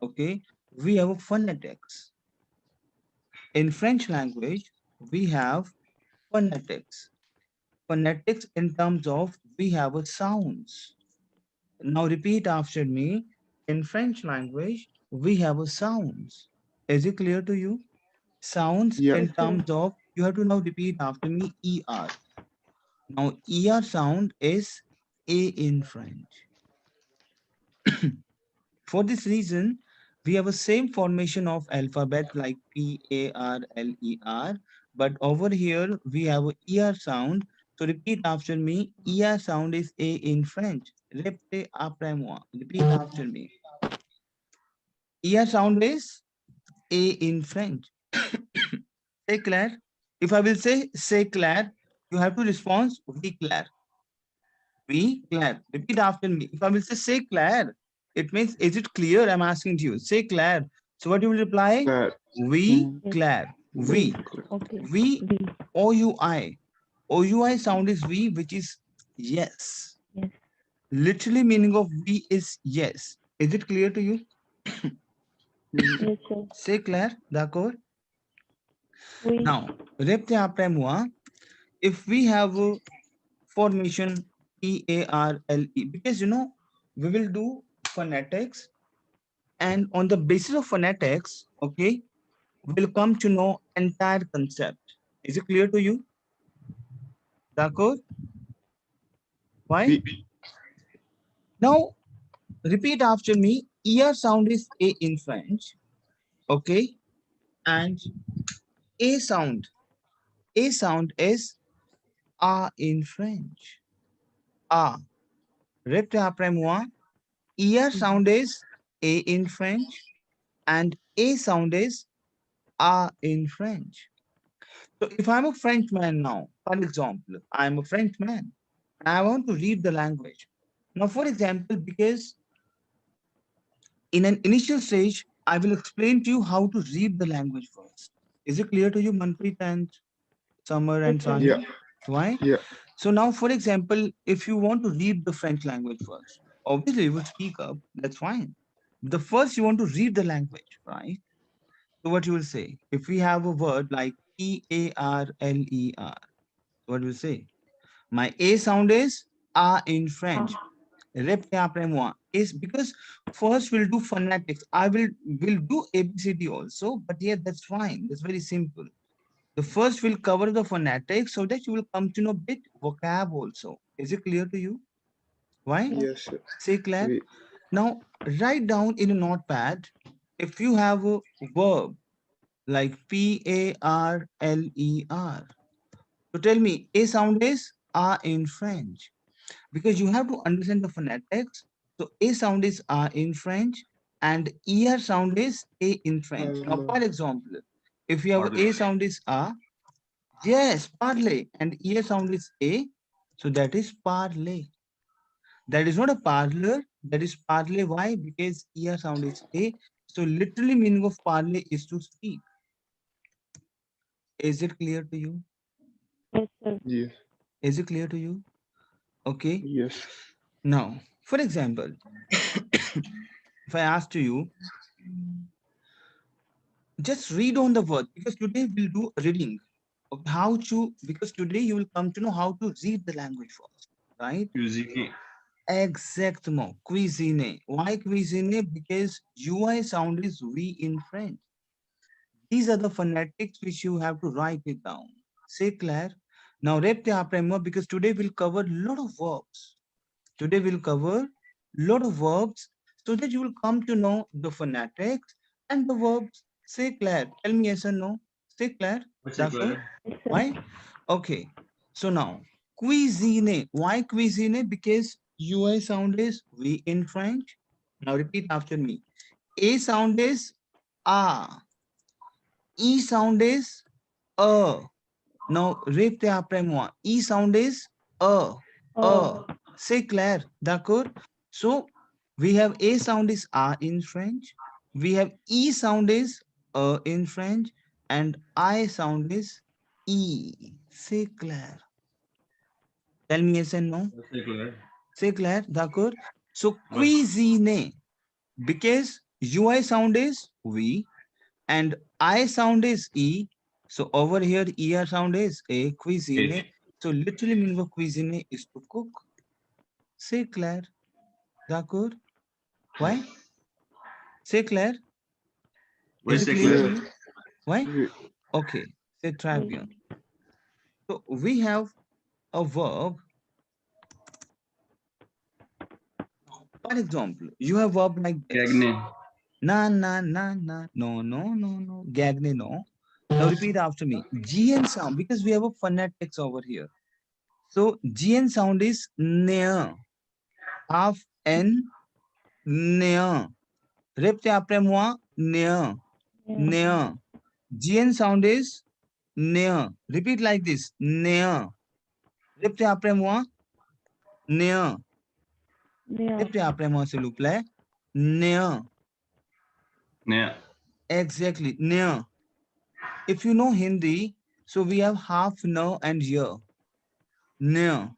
okay, we have a phonetics. In French language, we have phonetics. Phonetics in terms of we have a sounds. Now repeat after me. In French language, we have a sounds. Is it clear to you? Sounds Yeah. in Yes, sir. terms of you have to now repeat after me ER. Now ER sound is A in French. For this reason, we have a same formation of alphabet like PARLER, but over here we have a ER sound. So repeat after me. ER sound is A in French. Répétez après moi. Repeat after me. ER sound is A in French. Say Claire. If I will say Claire, you have to respond we Claire. We Claire. Repeat after me. If I will say Claire, it means is it clear? I'm asking to you. Say Claire. So what you will reply? That. We Mm, Yes. Claire. We. We. Okay. We We. OUI. OUI sound is we, which is yes. Yes. Literally meaning of we is yes. Is it clear to you? mm, Yes, sir. Say Claire, d'accord? We. Now, repte après moi. If we have a formation PARLE, because we will do phonetics, and on the basis of phonetics, okay, we'll come to know entire concept. Is it clear to you? D'accord? Why? we, Now repeat after me. Ear sound is A in French, okay, and A sound. A sound is A in French. A. Répétez après moi. Ear sound is A in French, and A sound is A in French. So if I'm a Frenchman now, for example, I'm a Frenchman and I want to read the language. Now, for example, because in an initial stage, I will explain to you how to read the language first. Is it clear to you, Manpreet and Summer Yes, and sir. yeah, Sahil? Why? yeah, So now, for example, if you want to read the French language first, obviously you will speak up, that's fine. The first you want to read the language, right? So what you will say? If we have a word like PARLER, what will you say? My A sound is A in French. Ah. Répétez après moi. Is because first we'll do phonetics. I will do ABCD also, but yeah, that's fine. That's very simple. The first will cover the phonetics so that you will come to know bit vocab also. Is it clear to you? Why? Yes. yes, sir. Say Claire. We, Now write down in a notepad if you have a verb like PARLER. So tell me, A sound is A in French because you have to understand the phonetics. So A sound is A in French and ER sound is A in French. Now, uh, for example, if you have Parley. A sound is A, yes, parley, and ER sound is A, so that is parley. That is not a parlor, that is parley. Why? Because ER sound is A. So literally meaning of parley is to speak. Is it clear to you? Yes, sir. yeah, Is it clear to you? Okay. yes, Now, for example, if I ask to you, just read on the word because today we'll do reading. Okay, how to because today you will come to know how to read the language first, right? Cuisine. Exactement. Cuisine. Why cuisine? Because UI sound is V in French. These are the phonetics which you have to write it down. Say Claire. Now repte après moi because today we'll cover lot of verbs. Today we'll cover lot of verbs so that you will come to know the phonetics and the verbs. Say Claire. Tell me yes or no. Say Claire. What's it, D'accord? Claire? Yes, sir. Why? Okay. So now cuisine. Why cuisine? Because UI sound is V in French. Now repeat after me. A sound is A. E sound is A. Now répétez après moi. E sound is A. Oh. A. C'est clair. D'accord? So we have A sound is A in French. We have E sound is A in French. And I sound is E. C'est clair. Tell me yes and no. What's it, Claire? C'est clair. D'accord? So What's cuisine. Because UI sound is we, and I sound is E. So over here, ER sound is A, cuisine. So literally meaning of cuisine is to cook. C'est clair? D'accord? Why? C'est clair? Oui, Is it c'est clear clair. to you? Why? Oui. Okay, c'est très Oui. bien. So we have a verb. For example, you have verb like this. Gagné. Na, na, na, na. No, no, no, no. Gagne, no. Now repeat after me. GN sound, because we have a phonetics over here. So GN sound is near. Half N, near. Répétez après moi. Near. Near. GN sound is near. Repeat like this. Near. Répétez après moi. Near. Near. Répétez après moi, s'il vous plaît. Near. Near. Exactly. Near. If you know Hindi, so we have half no and year. Near.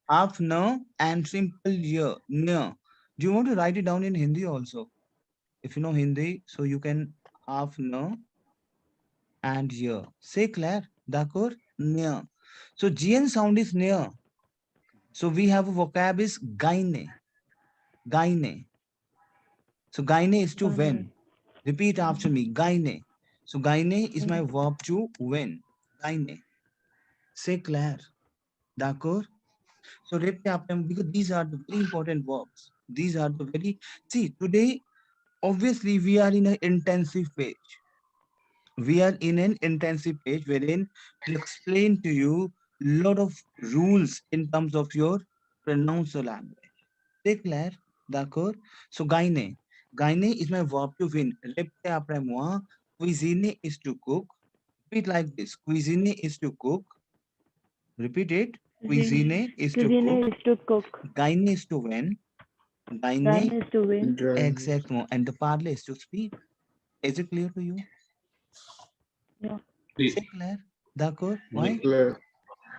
Half no and simple year. Near. Do you want to write it down in Hindi also? If you know Hindi, so you can half no and year. Say clear. D'accord? Near. So GN sound is near. So we have a vocab is gyne. Gyne. So gyne is to when. Repeat after me. Gyne. So gyne is my verb to when. Gyne. Say clear. D'accord? So répétez après, because these are the very important verbs. These are the very, see, today, obviously, we are in an intensive page. We are in an intensive page wherein to explain to you lot of rules in terms of your pronounced language. C'est clair? D'accord? So gyne. Gyne is my verb to win. Répétez après moi. Cuisine is to cook. Repeat like this. Cuisine is to cook. Repeat it. Cuisine is to Cuisine cook. is to cook. Gyne is to win. Gyne Gyne, is to win. exactly. And the parley is to speak. Is it clear to you? Yeah. Oui. C'est clair? D'accord? Why? Clair.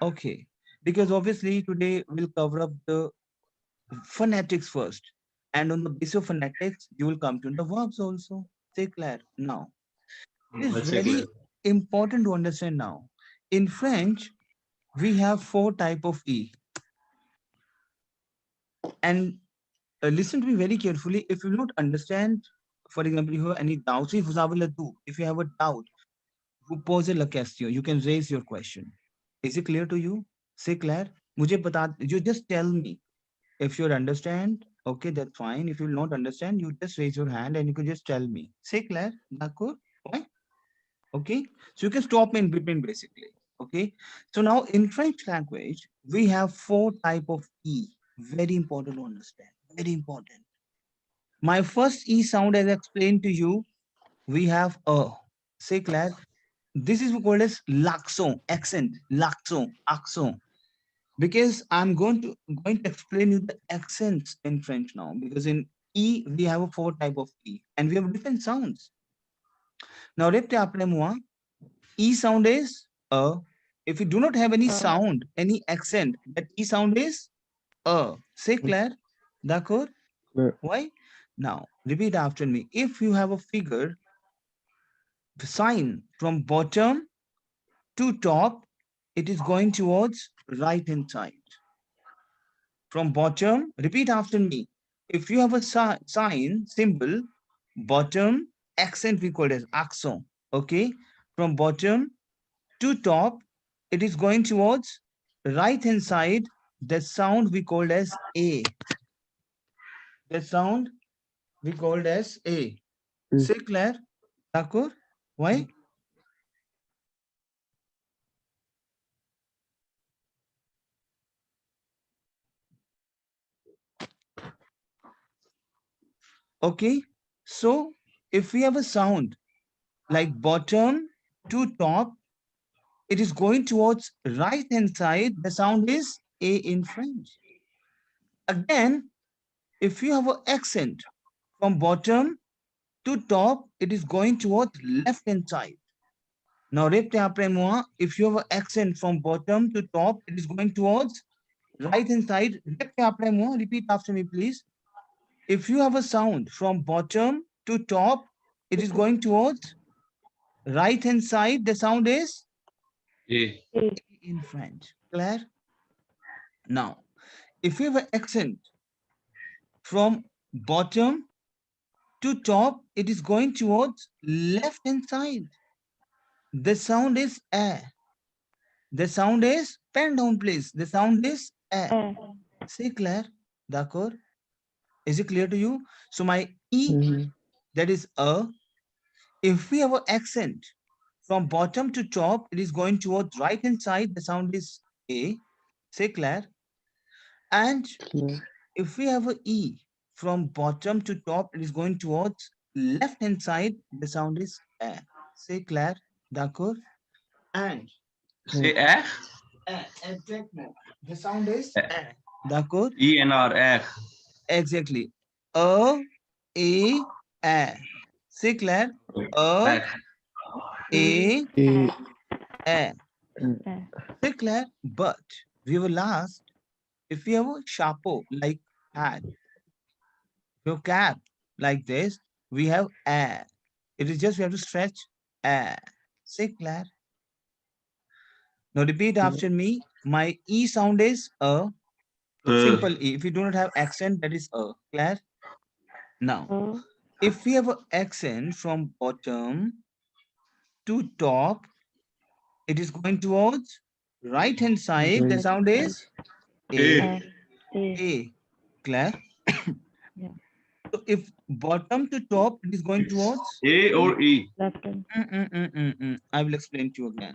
Okay. Because obviously today we'll cover up the phonetics first. And on the basis of phonetics, you will come to the verbs also. C'est clair? Now, it is Ouais, c'est clair. very important to understand now. In French, we have 4 type of E. And listen to me very carefully. If you don't understand, for example, you have any doubts, if you have a doubt, vous posez la question, you can raise your question. Is it clear to you? Say clear. मुझे बता, you just tell me. If you understand, okay, that's fine. If you not understand, you just raise your hand and you can just tell me. Say clear. D'accord? Why? Okay. So you can stop me in between basically. Okay. So now in French language, we have 4 type of E. Very important to understand. Very important. My first E sound, as I explained to you, we have a. Say clear. This is called as l'accent, accent, l'accent, accent. Because I'm going to explain you the accents in French now. Because in E we have a 4 type of E, and we have different sounds. Now, répétez après moi. E sound is a. If you do not have any sound, any accent, that E sound is a. Say clear? D'accord? Why? Now, repeat after me. If you have a figure, the sign from bottom to top, it is going towards right hand side. From bottom, repeat after me. If you have a sign, symbol, bottom, accent we call it as accent. Okay? From bottom to top, it is going towards right hand side. The sound we called as A. The sound we called as A. C'est clair? D'accord? Why? Okay? So, if we have a sound like bottom to top, it is going towards right hand side. The sound is A in French. Again, if you have an accent from bottom to top, it is going towards left hand side. Now, répétez après moi. If you have an accent from bottom to top, it is going towards right hand side. Répétez après moi. Repeat after me, please. If you have a sound from bottom to top, it is going towards right hand side. The sound is A. A. in French. Clear? Now, if we have an accent from bottom to top, it is going towards left hand side. The sound is a. The sound is, pen down please. The sound is a. A. C'est clair? D'accord? Is it clear to you? So my E, that is a. If we have an accent from bottom to top, it is going towards right hand side. The sound is a. C'est clair? And if we have an E from bottom to top, it is going towards left hand side. The sound is a. C'est clair? D'accord? And Say A. exactly. The sound is a. D'accord? ENR, A. Exactly. A, C'est clair? A, A. A. A. C'est clair? But we will last, if we have a chapeau like hat, your cap like this, we have a. It is just we have to stretch a. C'est clair? Now repeat after me. My E sound is a. Simple E. If you do not have accent, that is a. Clear? Now, A. if we have an accent from bottom to top, it is going towards right hand side. The sound is A. A. A. A. Clear? Yeah. So if bottom to top, it is going towards A or E. Left hand. I will explain to you again.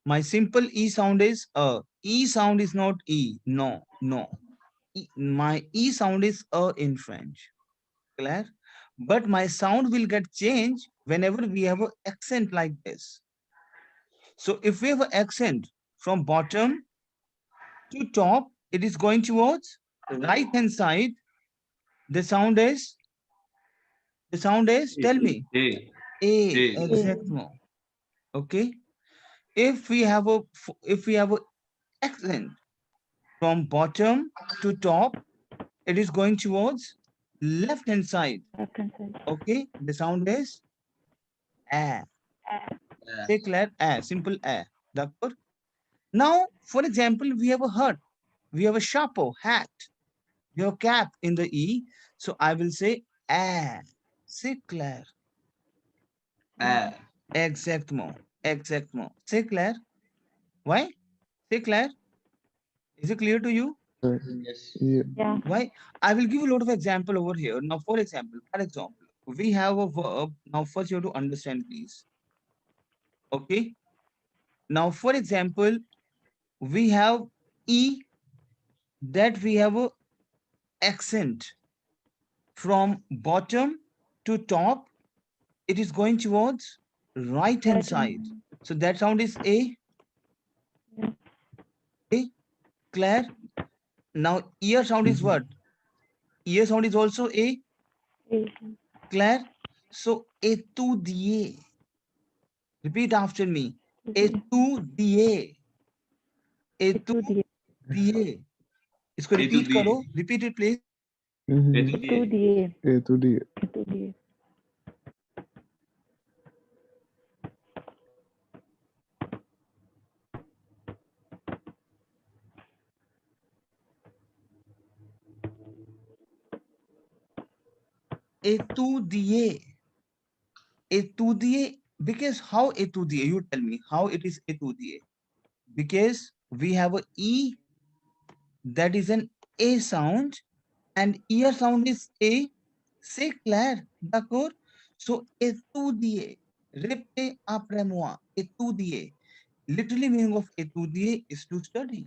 My simple E sound is a. E sound is not E. No, no. My E sound is a in French. Clear? But my sound will get changed whenever we have an accent like this. So if we have an accent from bottom to top, it is going towards right hand side. The sound is, tell me, A. A. A. Exactly. Okay. If we have a accent from bottom to top, it is going towards left hand side. Left hand side. Okay. The sound is A. A. Say clear A. Simple A. D'accord? Now, for example, we have a hat, we have a chapeau, hat, we have a cap in the E. So I will say A. Say clear. A. Exactement. Exactement. Say clear. Why? Say clear. Is it clear to you? Yes. Yeah. Why? I will give you a lot of example over here. Now, for example, we have a verb. Now, first you have to understand, please. Okay. Now, for example, we have E, that we have a accent from bottom to top. It is going towards right hand Right side. hand. So that sound is A. Yeah. A. Clear? Now, ear sound is what? Ear sound is also A. A. Clear? So étudier. Repeat after me. Étudier. Étudier. Étudier. इसको repeat Étudier. करो. Repeat it please. Étudier. Étudier. Étudier. Étudier. Étudier. Because how étudier? You tell me how it is étudier. Because we have a E, that is an A sound, and ear sound is A. C'est clair, d'accord? So étudier. Répétez après moi. Étudier. Literally meaning of étudier is to study.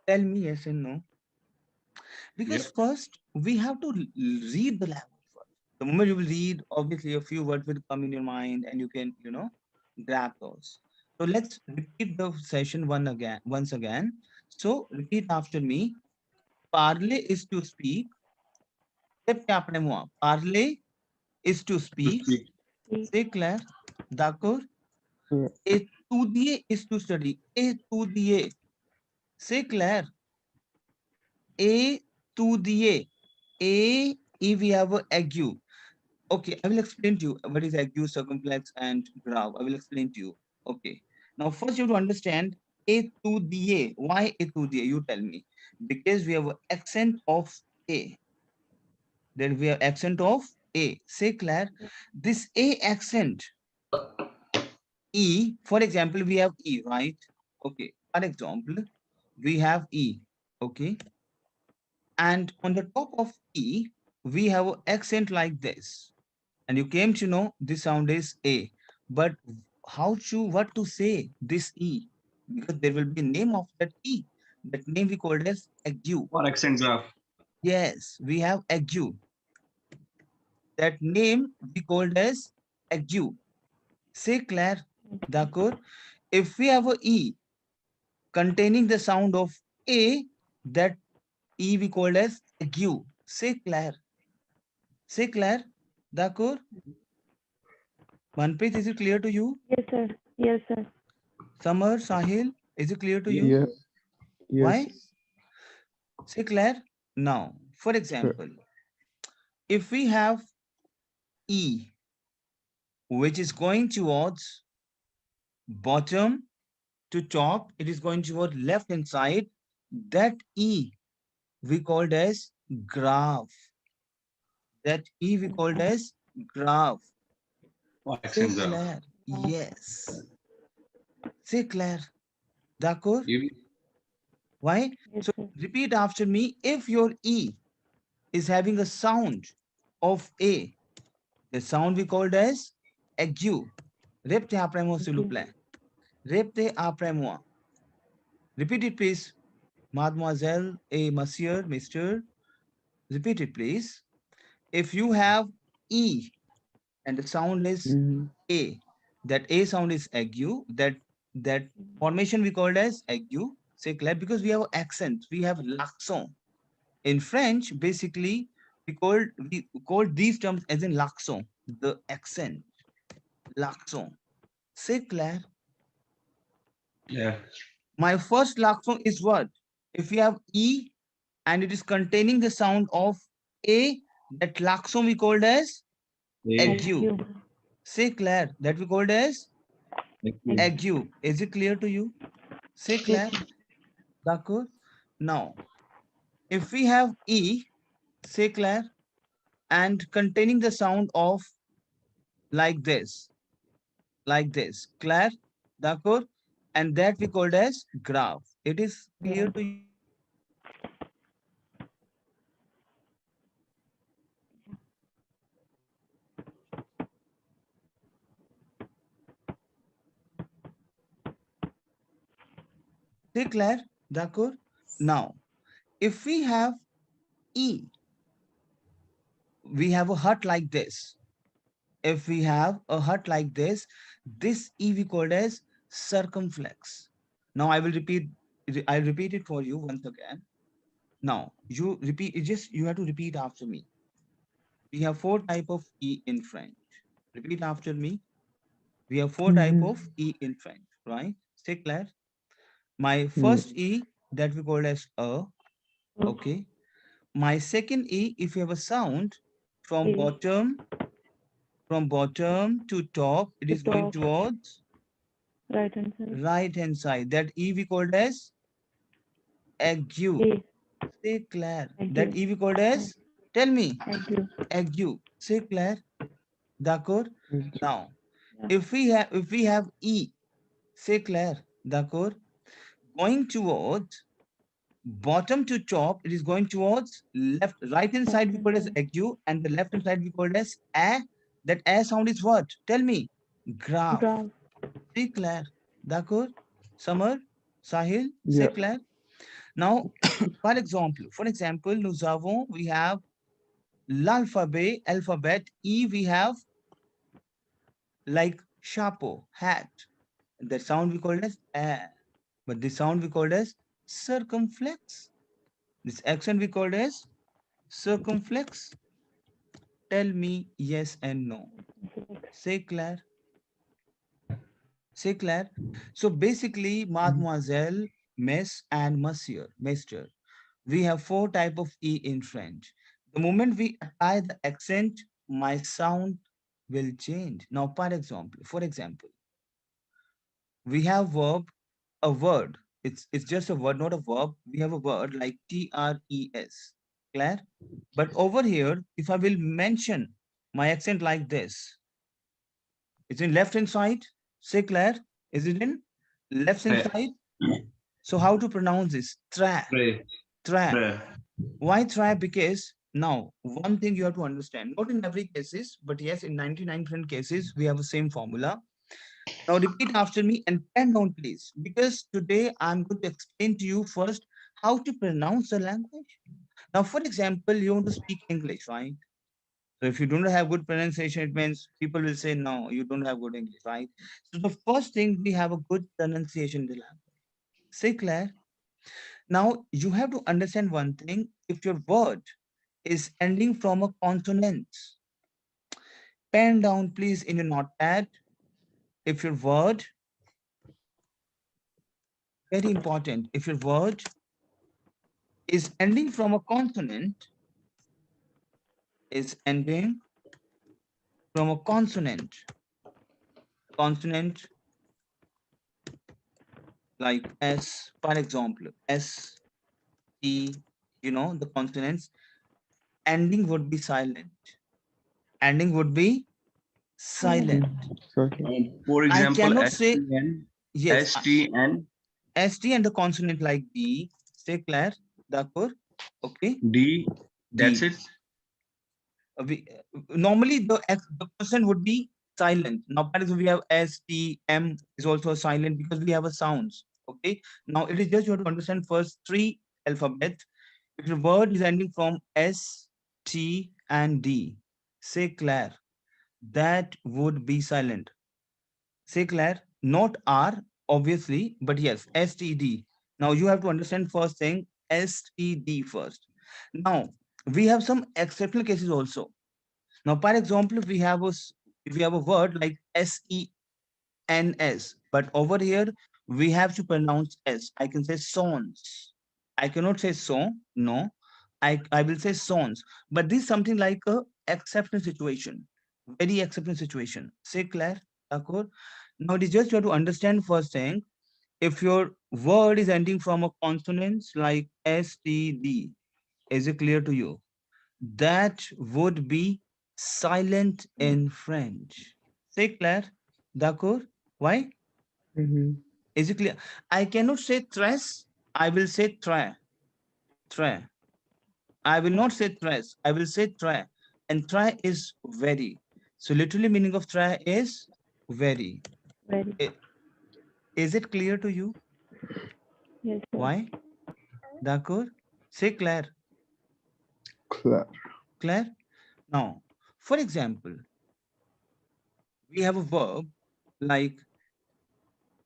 Tell me yes and no. Because Yep. first we have to read the language first. The moment you will read, obviously a few words will come in your mind and you can, grab those. So let's repeat the session once again. So repeat after me. Parler is to speak. Répétez après moi. Parler is to speak. C'est clair? D'accord? Étudier is to study. Étudier. C'est clair? Étudier. A E we have a ague. Okay, I will explain to you what is ague, circumflex, and grave. I will explain to you. Okay. Now, first you have to understand A to the A. Why A to the A? You tell me. Because we have an accent of A. Then we have accent of A. Say Claire, this A accent, E, for example, we have E, right? Okay. For example, we have E. Okay. And on the top of E, we have an accent like this. And you came to know this sound is A. But what to say this E? Because there will be a name of that E. That name we called as ague. Or accent graph. Yes, we have ague. That name we called as ague. Say Claire, d'accord? If we have a E containing the sound of A, that E we called as ague. Say Claire. Say Claire, d'accord? Manpreet, is it clear to you? Yes, sir. Yes, sir. Samar, Sahil, is it clear to you? Yes. Yes. Why? Yes. Say Claire. Now, for example, if we have E, which is going towards bottom to top, it is going toward left hand side. That E we called as graph. That E we called as graph. Or Say accent graph. Claire. Yes. Say Claire. D'accord? You Why? Yes, So sir. repeat after me. If your E is having a sound of A, the sound we called as ague. Repete après moi, s'il vous plaît. Repete après moi. Repeat it, please. Mademoiselle et monsieur, Mr. Repeat it, please. If you have E and the sound is A, that A sound is ague, that formation we called as ague. Say clair, because we have accent, we have l'accent. In French, basically, we called these terms as in l'accent, the accent, l'accent. C'est clair. yeah. My first l'accent is what? If we have E and it is containing the sound of A, that l'accent we called as ague. C'est clair. That we called as ague. Is it clear to you? C'est clair. D'accord. Now, if we have E, c'est clair, and containing the sound of like this, clair, d'accord, and that we called as graph. It is clear to you. C'est clair, d'accord. Now, if we have E, we have a hut like this. If we have a hut like this E we called as circumflex. Now I will repeat. I'll repeat it for you once again. Now you repeat. You have to repeat after me. We have 4 type of E in French. Repeat after me. We have 4 type of E in French, right? Stay clear. My first E that we call as a. Okay. My second E, if you have a sound from bottom to top, it is going towards Right hand side. right hand side. That E we called as ague. Say Claire. That E we called as, tell me, ague. Say Claire. D'accord. Now, if we have E, say Claire. D'accord. Going towards bottom to top, it is going towards left, right hand side we call as ague, and the left hand side we call as a. That a sound is what? Tell me. Graph. C'est clair. D'accord? Samar, Sahil, c'est clair? Now, for example, we have alphabet. E, we have like chapeau, hat. The sound we call as a. But the sound we call as circumflex. This accent we call as circumflex. Tell me yes and no. C'est clair? C'est clair? So basically, mademoiselle, miss, and monsieur, master. We have 4 type of E in French. The moment we apply the accent, my sound will change. Now, for example, we have a word. It's just a word, not a verb. We have a word like tres. Clear? But over here, if I will mention my accent like this, it's in left hand side. Say Claire, is it in left hand Tre. side? So how to pronounce this? Tra. Tre. Tra. Tre. Why try? Because now one thing you have to understand, not in every cases, but yes, in 99% cases, we have the same formula. Now repeat after me and pen down, please, because today I'm going to explain to you first how to pronounce the language. Now, for example, you want to speak English, right? So if you don't have good pronunciation, it means people will say, no, you don't have good English, right? So the first thing, we have a good pronunciation in the language. Say Claire. Now you have to understand one thing. If your word is ending from a consonant, pen down please in your notepad. If your word, very important, if your word is ending from a consonant, consonant like S, for example, S, T, the consonants, ending would be silent. Ending would be silent. For I example, cannot say, STN, yes, STN, ST and the consonant like D. Say Claire, d'accord, okay, D. That's D. it. Normally the consonant would be silent. Now, for example, we have S, T, M is also silent because we have a sounds. Okay. Now it is just you have to understand first three alphabets. If the word is ending from S, T, and D, say Claire, that would be silent. Say Claire, not R, obviously, but yes, STD. Now you have to understand first thing, STD first. Now we have some exceptional cases also. Now, for example, if we have a word like SENS, but over here we have to pronounce S. I can say sons. I cannot say son. No, I will say sons. But this is something like a exceptional situation, very exceptional situation. Say Claire, d'accord? Now, it is just you have to understand first thing. If your word is ending from a consonant like STD, is it clear to you? That would be silent in French. Say Claire, d'accord? Why? Is it clear? I cannot say tres, I will say tre. Tre. I will not say tres, I will say tre. And tre is very. So literally meaning of tre is very. Very. Is it clear to you? Yes, sir. Why? D'accord? Say Claire. Claire? Now, for example, we have a verb like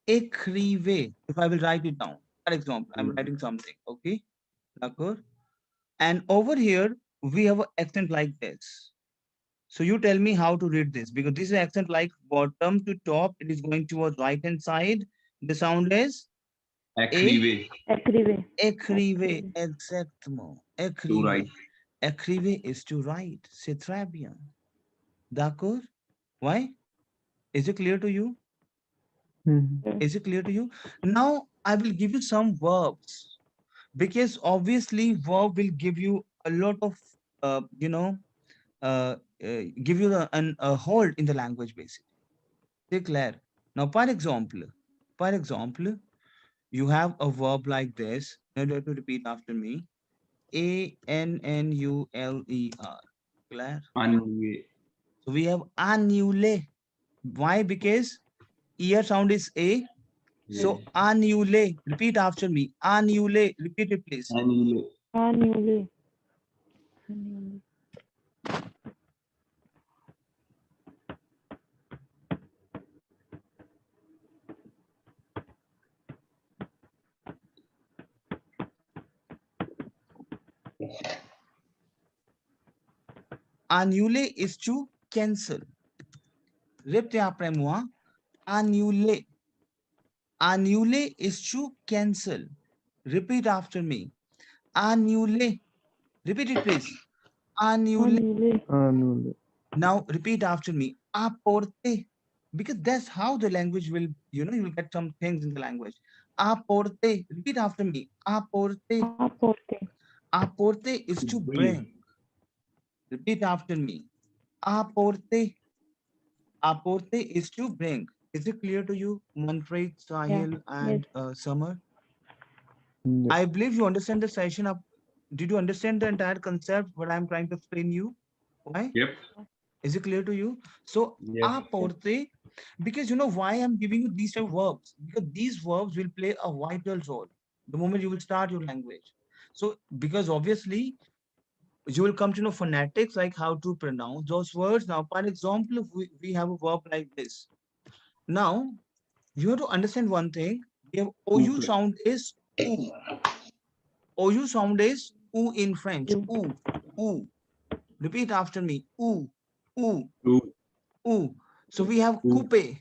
écrivez. If I will write it down, for example, I'm writing something, okay? D'accord? And over here, we have an accent like this. So you tell me how to read this, because this is an accent like bottom to top. It is going towards right hand side. The sound is Écrivez. Écrivez. écrivez. Exactement. To Écrivez. write. Écrivez is to write. C'est très bien. D'accord? Why? Is it clear to you? Is it clear to you? Now I will give you some verbs, because obviously verb will give you a lot of give you a hold in the language basically. Declare. Now for example, you have a verb like this. Now you have to repeat after me. ANNULER. Clear? Annuler. So we have annule. Why? Because ear sound is A. So annule. Repeat after me. Annule. Repeat it, please. Annuler. Annulé. Annulé. Annuler is to cancel. Répétez après moi. Annuler. Annuler is to cancel. Repeat after me. Annuler. Repeat it, please. Annulé. Annulé. Now repeat after me. Aporte. Because that's how the language will, you will get some things in the language. Aporte. Repeat after me. Aporte. Apporter. Aporte is to bring. Repeat after me. Aporte. Aporte is to bring. Is it clear to you, Manpreet, Sahil, and Summer? Yes. I believe you understand the session of. Did you understand the entire concept? What I'm trying to explain you? Why? Yep. Is it clear to you? So, Yes. aporte, because you know why I'm giving you these type of verbs? Because these verbs will play a vital role the moment you will start your language. So, because obviously you will come to know phonetics, like how to pronounce those words. Now, for example, if we have a verb like this. Now, you have to understand one thing. We have OU sound is OO. OU sound is OO in French. OO. OO. Repeat after me. OO. OO. Two. OO. So we have Two. coupe.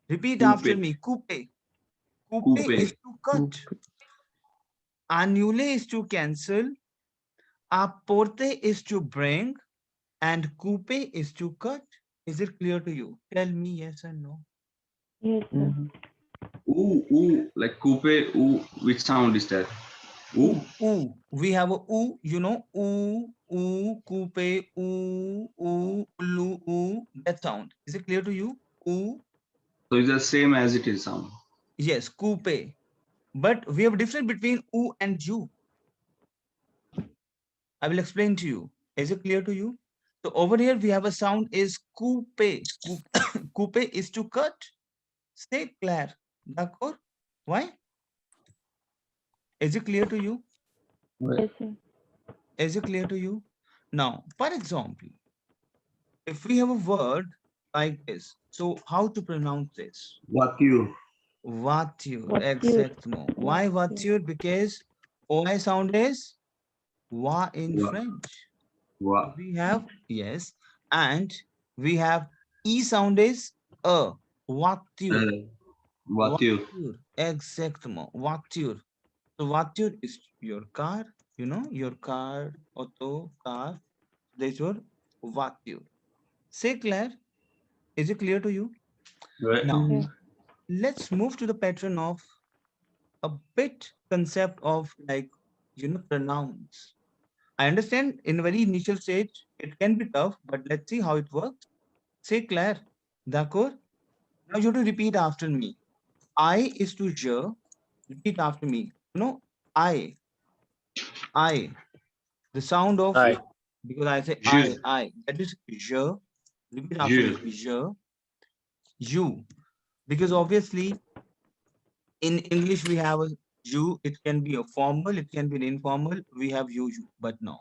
Repeat Coupe. after me. Coupe. Coupe Coupe. is to cut. Annule is to cancel. Apporte is to bring. And coupe is to cut. Is it clear to you? Tell me yes or no. Yes, sir. Ooh, ooh, like coupe, ooh. Which sound is that? Ooh. Ooh. We have a ooh, ooh, coupe, ooh, ulu, ooh. That sound. Is it clear to you? Ooh. So it's the same as it is sound. Yes, coupe. But we have a difference between ooh and you. I will explain to you. Is it clear to you? So over here we have a sound is coupe. Coupe is to cut. Stay clear. D'accord? Why? Is it clear to you? Yes, sir. Is it clear to you? Now, for example, if we have a word like this, so how to pronounce this? Voiture. Voiture, Voiture. exactement. Why voiture? Because OI sound is wa in Wa. French. Wa. We have, yes, and we have E sound is a. Voiture. Voiture. Voiture, exactement. Voiture. So voiture is your car, your car, auto, car. That's your voiture. Say Claire, is it clear to you? Right. Now, Yes. let's move to the pattern of a bit concept of like, pronouns. I understand in very initial stage, it can be tough, but let's see how it works. Say Claire, d'accord? Now you have to repeat after me. I is to je. Repeat after me. I, I. The sound of, I. because I say Je. I. That is je. Repeat after Je. me. Je. You. Because obviously in English we have a you. It can be a formal, it can be an informal. We have you, but no.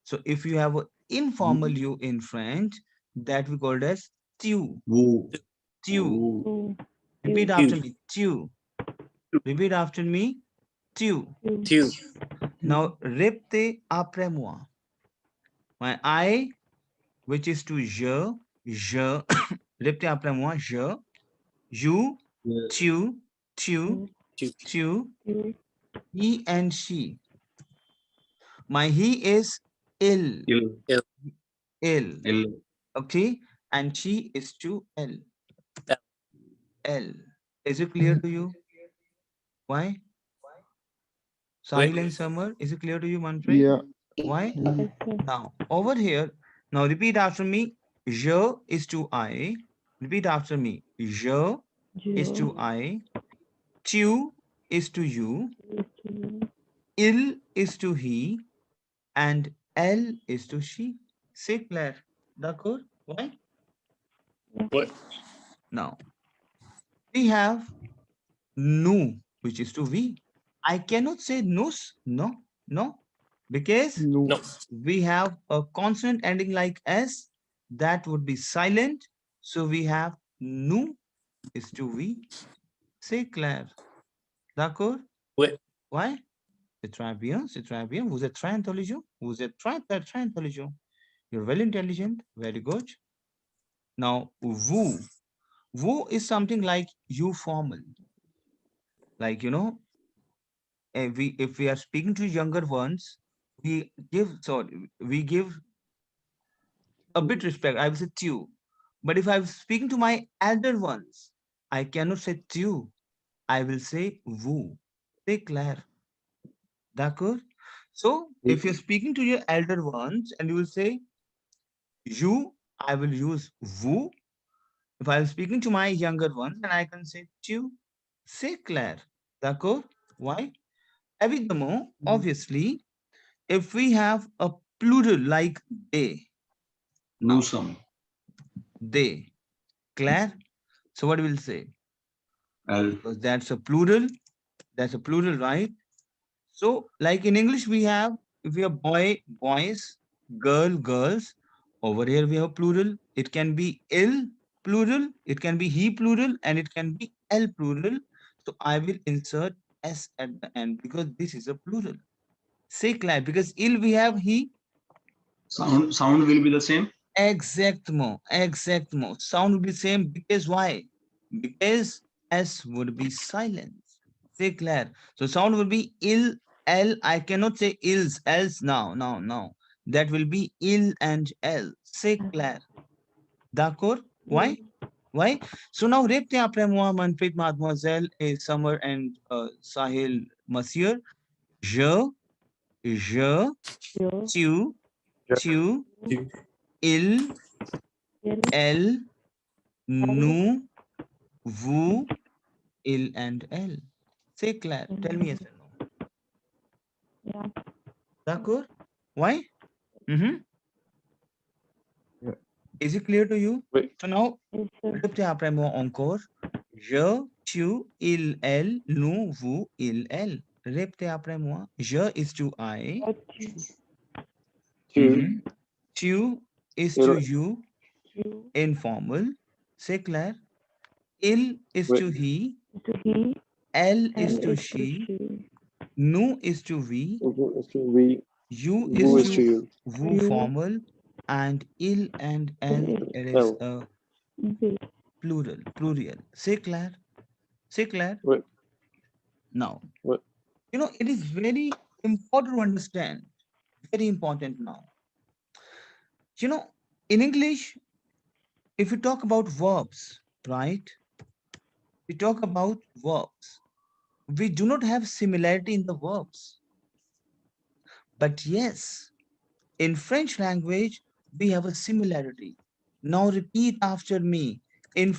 So if you have an informal you in French, that we called as tu. Vous. Tu. Vous. Two. Repeat Two. after me. Tu. Repeat after me. Tu. Two. Two. Now répétez après moi. My I, which is to je, je. Répétez après moi. Je, you, tu, tu, Two. tu, Two. he and she. My he is ill. Il. Ill. Il. Okay. And she is to L. L. L. Is it clear to you? Why? Sahil and Summer, is it clear to you, Manpreet? Yeah. Why? Yes, sir. Now, over here, now repeat after me. Je is to I. Repeat after me. Je is to I. Tu is to you. Il is to he. And L is to she. C'est clair. D'accord? Why? What? Now, we have nous, which is to we. I cannot say nous. No. Because No. we have a consonant ending like S, that would be silent. So we have nous is to we. C'est clair. D'accord? What? Why? C'est très bien, c'est très bien. Vous êtes très intelligent. Vous êtes très intelligent. You're very intelligent. Very good. Now, vous. Vous is something like you formal. Like, if we are speaking to younger ones, we give a bit respect, I will say tu. But if I'm speaking to my elder ones, I cannot say tu. I will say vous. C'est clair. D'accord? So if you're speaking to your elder ones and you will say you, I will use vous. If I'm speaking to my younger ones, then I can say tu. C'est clair. D'accord? Why? Évidemment, obviously, if we have a plural like they, Nous sommes. they, clair? So what will say? Elle. Because that's a plural, right? So like in English, we have, if we have boy, boys, girl, girls, over here we have plural. It can be il plural, it can be he plural, and it can be l plural. So I will insert s at the end because this is a plural. C'est clair, because il we have he. Sound will be the same. Exactement. Sound will be same because why? Because s would be silent. C'est clair. So sound will be il, l. I cannot say ils, else. No. That will be il and l. C'est clair. D'accord? Why? Why? So now répétez après moi, Manpreet, mademoiselle, et Summer and Sahil, monsieur. Je, Je, tu, il, elle, nous, vous, il and elle. C'est clair. Tell me yes or no. yeah. D'accord? Why? Yeah. Is it clear to you? Oui. So now, Yes, sir. répétez après moi encore. Je, tu, il, elle, nous, vous, il, elle. Répétez après moi. Je is to I. Or tu, Tu, Tu is il, to you. you, Informal. C'est clair. Il is Oui. to he. to he, Elle is and to is to she. she, Nous is to we. we, You vous is is to to you. vous you, formal. And il and elle, il, it is L. a we. plural. C'est clair? C'est clair? Oui. Now, Oui. you know, it is very important to understand. Very important now. You know, in English, if we talk about verbs, right? We talk about verbs. We do not have similarity in the verbs. But yes, in French language, we have a similarity. Now repeat after me. In